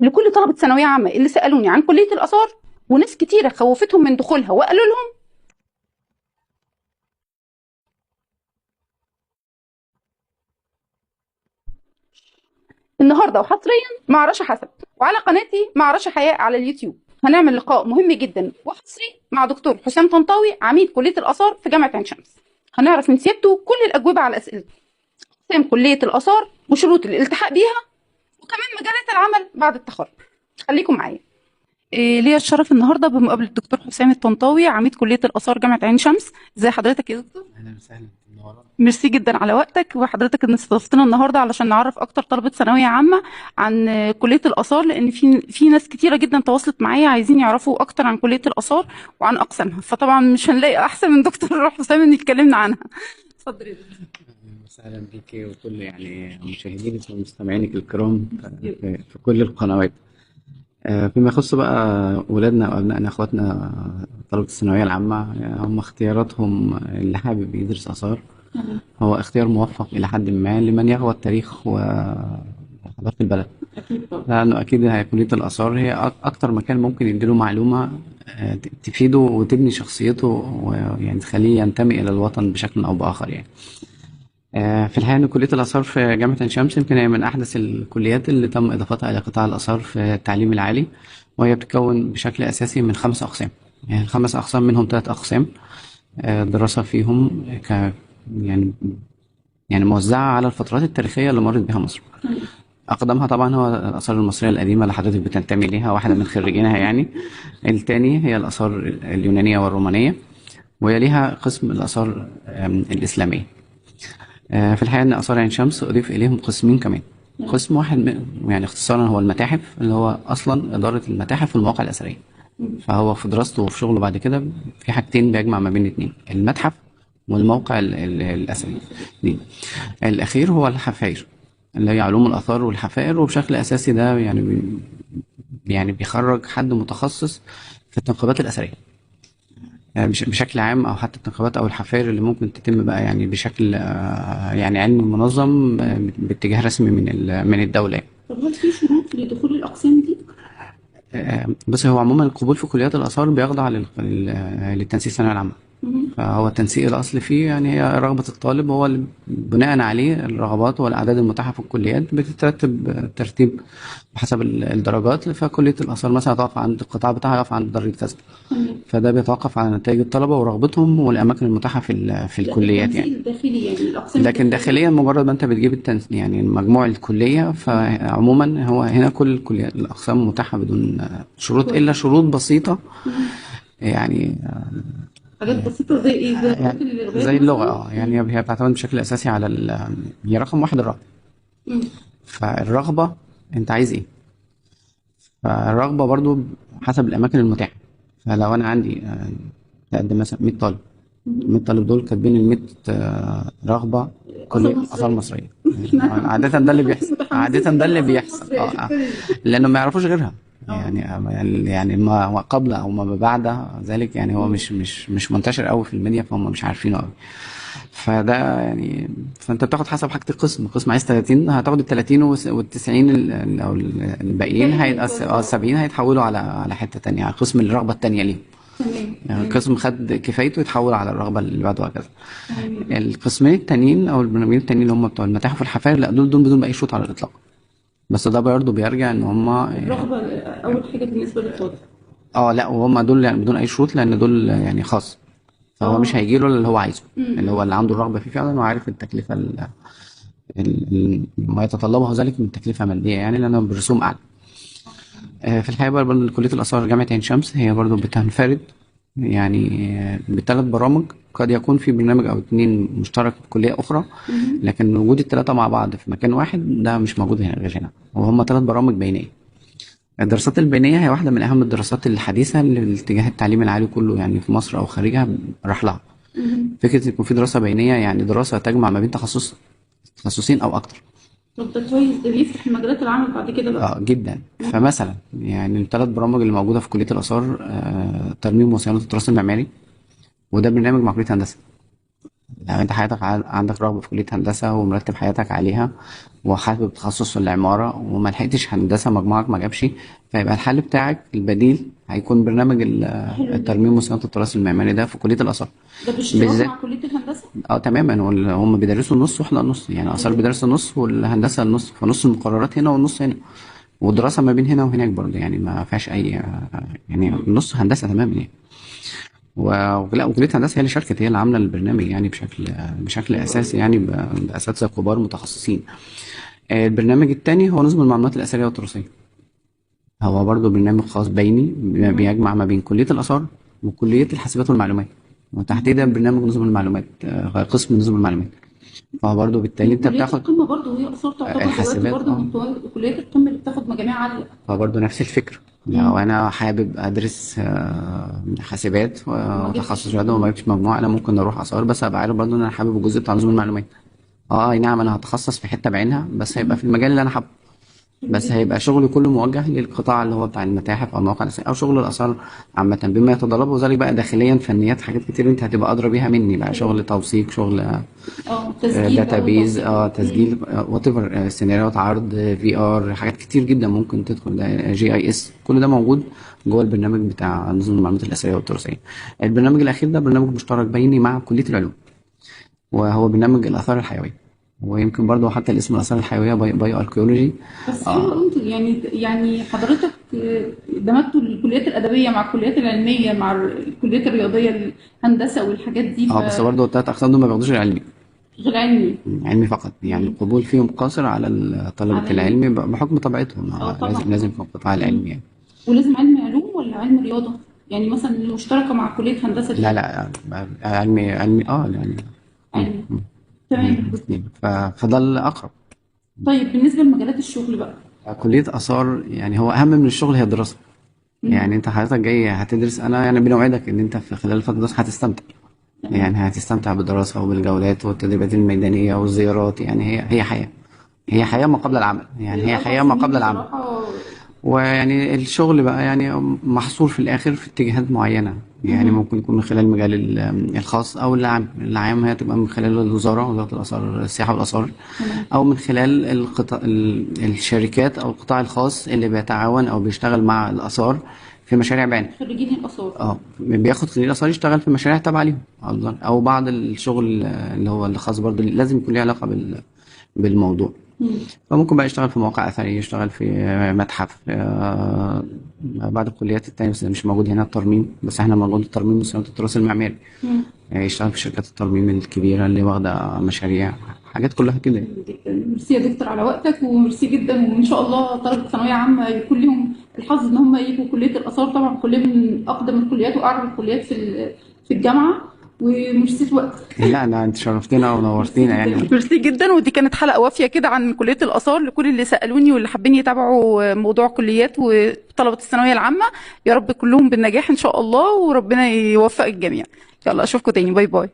لكل طلبة ثانوية عامة اللي سألوني عن كلية الآثار، وناس كتيرة خوفتهم من دخولها وقالوا لهم النهارده وحصريا مع رشا حسن وعلى قناتي مع رشا حياء على اليوتيوب هنعمل لقاء مهم جدا وحصري مع دكتور حسام طنطاوي عميد كلية الآثار في جامعة عين شمس. هنعرف من سيادته كل الأجوبة على أسئلة أقسام كلية الآثار وشروط الالتحاق بيها، وكمان مجالات العمل بعد التخرج. خليكم معايا. ليا الشرف النهارده بمقابله الدكتور حسام الطنطاوي عميد كليه الاثار جامعه عين شمس. ازي حضرتك يا دكتور؟ اهلا وسهلا منورة. ميرسي جدا على وقتك وحضرتك ان استضفتنا النهارده علشان نعرف اكتر طلبه ثانويه عامه عن كليه الاثار، لان في ناس كتيره جدا تواصلت معايا عايزين يعرفوا اكتر عن كليه الاثار وعن اقسامها، فطبعا مش هنلاقي احسن من دكتور حسام ان يتكلمنا عنها. اتفضل يا دكتور. اهلا وسهلا بيكي وكل يعني مشاهدينك ومستمعينك الكرام في كل القنوات. فيما يخص بقى ولادنا وابنائنا اخواتنا طلبة الثانوية العامة، هم اختياراتهم اللي حابب يدرس آثار هو اختيار موفق إلى حد ما لمن يغوى التاريخ وحضارة البلد، اكيد طبعا. لأنه أكيد هي كلية الآثار هي أكتر مكان ممكن يديله معلومة تفيده وتبني شخصيته ويعني تخليه ينتمي إلى الوطن بشكل أو بآخر يعني. في الحقيقة إن كلية الآثار في جامعة عين شمس يمكن هي من أحدث الكليات اللي تم إضافتها إلى قطاع الآثار في التعليم العالي، وهي بتتكون بشكل أساسي من 5 أقسام. يعني ال5 أقسام منهم 3 أقسام دراسة فيهم يعني موزعة على الفترات التاريخية اللي مرت بها مصر. أقدمها طبعا هو الآثار المصرية القديمة اللي حضرتك بتنتمي ليها، واحدة من خريجينها يعني. التاني هي الآثار اليونانية والرومانية، ويليها قسم الآثار الإسلامية. في الحقيقة إن آثار عين شمس أضيف إليهم قسمين كمان. قسم واحد يعني اختصارا هو المتاحف، اللي هو أصلا إدارة المتاحف والمواقع الأثرية. فهو في دراسته وفي شغله بعد كده في حاجتين بيجمع ما بين الاتنين: المتحف والموقع الأثري دي. الأخير هو الحفاير، اللي هي علوم الآثار والحفائر، وبشكل أساسي ده يعني يعني بيخرج حد متخصص في التنقيبات الأثرية بشكل عام، او حتى التنقيبات او الحفائر اللي ممكن تتم بقى يعني بشكل يعني علمي منظم باتجاه رسمي من الدولة يعني. طب هل في شروط لدخول الأقسام دي؟ بس هو عموما القبول في كليات الآثار بيخضع للتنسيق الثانوية العامة. فهو التنسيق الأصل فيه يعني هي رغبة الطالب، هو اللي بناء عليه الرغبات والأعداد المتاحة في الكليات بتترتب ترتيب بحسب الدرجات. فكلية الآثار مثلا هتقف عند القطاع بتاعها يقف عند درجة كذا، فده بيتوقف على نتائج الطلبة ورغبتهم والأماكن المتاحة في الكليات يعني. الداخلي يعني الأقسام لكن داخليا مجرد ما أنت بتجيب يعني مجموع الكلية، فعموما هو هنا كل الكليات الأقسام متاحة بدون شروط إلا شروط بسيطة يعني. حاجات بسيطة زي إيه؟ زي يعني اللغات زي اللغة مثلا؟ يعني هي بتعتمد بشكل أساسي على هي رقم واحد الرغبة. مم. فالرغبة أنت عايز إيه؟ فالرغبة برضو حسب الأماكن المتاحة. فلو أنا عندي تقدم مثلا 100 طالب، 100 طالب دول كاتبين ال 100 رغبة كلية آثار مصرية. عادة ده اللي بيحصل، عادة ده اللي بيحصل لأنه ما يعرفوش غيرها يعني. يعني ما قبل أو ما بعد ذلك يعني هو مش منتشر قوي في الميديا، فهم مش عارفينه قوي. فده يعني فانت بتاخد حسب حاجه القسم عايز 30 هتاخد ال 30 وال 90 او الباقيين ال 70 هيتحولوا على حته تانية، على قسم الرغبه التانية ليهم. يعني القسم خد كفايته يتحول على الرغبه اللي بعده وهكذا. القسمين التانيين او البرنامجين التانيين اللي هم بتوع المتاحف والحفاير، لا دول بدون اي شروط على الاطلاق. بس ده برضه بيرجع ان هم الرغبة أول حاجة بالنسبة للطالب. لا وهم دول يعني بدون اي شروط، لان دول يعني خاص. فهو مش هيجيله اللي هو عايزه، اللي هو اللي عنده الرغبه فيه فعلا وعارف التكلفه ما يتطلبه ذلك من تكلفة مادية يعني، لأنه برسوم أعلى. في الحقيقة برضه كلية الآثار جامعة عين شمس هي برضه بتنفرد يعني ب3 برامج. قد يكون في برنامج أو 2 مشترك في كلية أخرى، لكن وجود ال3 مع بعض في مكان واحد ده مش موجود هنا غير هنا، وهم 3 برامج بينية. الدراسات البينية هي واحدة من أهم الدراسات الحديثة اللي الاتجاه التعليمي العالي كله يعني في مصر أو خارجها راح لها. فكرة يكون في دراسة بينية يعني دراسة تجمع ما بين تخصصين أو أكتر. طب ده كويس، ده بيفتح مجالات العمل بعد كده بقى. جدا. فمثلا يعني ال3 برامج اللي موجودة في كلية الآثار ترميم وصيانة التراث المعماري، وده برنامج مع كلية هندسة. لو انت حياتك عندك رغبة في كلية هندسة ومرتب حياتك عليها، وحابب تخصص في العمارة وما لحقتش هندسة، مجموعك ما جابش، فيبقى الحل بتاعك البديل هيكون برنامج حلو جدا. الترميم وصيانة التراث المعماري ده في كلية الآثار ده بالاشتراك بالذات. مع كلية الهندسة؟ اه تماما، هم بيدرسوا النص واحنا النص، يعني آثار حلو جدا. بيدرسوا النص والهندسة النص، فنص المقررات هنا والنص هنا، والدراسة ما بين هنا وهناك برضه، يعني ما فيهاش أي يعني النص هندسة تماما يعني. ولا وكلية هندسة هي اللي شاركت، هي اللي عاملة البرنامج يعني بشكل حلو قوي. أساسي يعني بأساتذة كبار متخصصين. البرنامج التاني هو نظم المعلومات الأثرية والتراثية، هو برضه برنامج خاص بيني بيجمع ما بين كلية الآثار وكلية الحاسبات والمعلومات، وتحديدا برنامج نظم المعلومات، قسم نظم المعلومات. فهو برضه بالتالي من انت كليات بتاخد القمة برضه، وهي آثار تعتبر دلوقتي الحاسبات. برضه من كليات القمة اللي بتاخد مجاميع عالية. فبرضه نفس الفكرة، لو امم. أنا حابب أدرس حاسبات وما وتخصص جبتش رياضة وما مجموع. جبتش مجموعة، أنا ممكن أروح آثار، بس أبقى عارف برضه إن أنا حابب الجزء بتاع نظم المعلومات. أي نعم أنا هتخصص في حتة بعينها، بس هيبقى في المجال اللي أنا حابه، حلو بس جدا. هيبقى شغلي كله موجه للقطاع اللي هو بتاع المتاحف او المواقع الأثرية او شغل الاثار عامه، بما يتطلبه ذلك بقى داخليا فنيات حاجات كتير انت هتبقى ادرى بيها مني، بقى حلو شغل جدا. توثيق، شغل اه، تسجيل بقى داتابيز، وتوثيق تسجيل، وات ايفر، سيناريوهات عرض، في ار، حاجات كتير جدا ممكن تدخل ده، جي اي اس، كل ده موجود جوه البرنامج بتاع نظم المعلومات الاثريه والتراثيه. البرنامج الاخير ده برنامج مشترك بيني مع كليه العلوم، وهو برنامج الاثار الحيويه، ويمكن برضه حتى الاسم الاثار الحيويه بايو اركيولوجي. بس حلو اه قوي. انتوا يعني حضرتك دمجتوا الكليات الأدبية مع الكليات العلمية مع الكليات الرياضية، الهندسة والحاجات دي، بس برضه التلات اقسام دول ما بياخدوش العلمي، فغير علمي. علمي فقط، يعني مم. القبول فيهم قاصر على طلبة على العلم بحكم طبيعتهم، اه طبعا. لازم في القطاع مم. العلمي يعني. ولازم علم علوم ولا علم رياضة؟ يعني مثلا المشتركة مع كلية هندسة لا دي لا، علمي يعني. م- علمي. م. تمام. الاثنين، فده الأقرب. طيب بالنسبة لمجالات الشغل بقى. كلية آثار يعني هو أهم من الشغل هي الدراسة، مم. يعني أنت حضرتك جاي هتدرس، أنا يعني بنوعدك إن أنت في خلال فترة الدراسة هتستمتع، تمام. يعني هتستمتع بالدراسة وبالجولات والتدريبات الميدانية والزيارات، يعني هي حياة، هي حياة ما قبل العمل، يعني هي الأربع حياة ما سنين قبل العمل. بصراحة. ويعني الشغل بقى يعني محصور في الآخر في اتجاهات معينة، يعني مم. ممكن يكون من خلال المجال الخاص أو العام. العام هي تبقى من خلال وزارة الآثار، السياحة والآثار، تمام. أو من خلال الشركات أو القطاع الخاص اللي بيتعاون أو بيشتغل مع الآثار في مشاريع بعينة. خريجين الآثار. بياخد خريج آثار يشتغل في مشاريع تابعة ليهم، أو بعض الشغل اللي هو الخاص برضه لازم يكون ليه علاقة بالموضوع. مم. فممكن بقى يشتغل في مواقع أثرية، يشتغل في متحف، بعد الكليات التانية، بس مش موجود هنا الترميم، بس احنا موجود الترميم وصيانة التراث المعماري، مم. يشتغل في شركات الترميم الكبيرة اللي واخدة مشاريع، حاجات كلها كده يعني. حلو جدا. ميرسي يا دكتور على وقتك، وميرسي جدا. وإن شاء الله طلبة ثانوية عامة يكون لهم الحظ إن هم يجوا كلية الآثار، طبعا كلية من أقدم الكليات وأعرف الكليات في الجامعة. وميرسي لوقتك. لا لا، انت شرفتنا ميرسي ونورتينا جدا يعني. ليك. ميرسي جدا. ودي كانت حلقة وافية كده عن كلية الآثار لكل اللي سألوني واللي حابين يتابعوا موضوع كليات وطلبة الثانوية العامة. يا رب كلهم بالنجاح إن شاء الله، وربنا يوفق الجميع. يلا أشوفكم تاني. باي باي.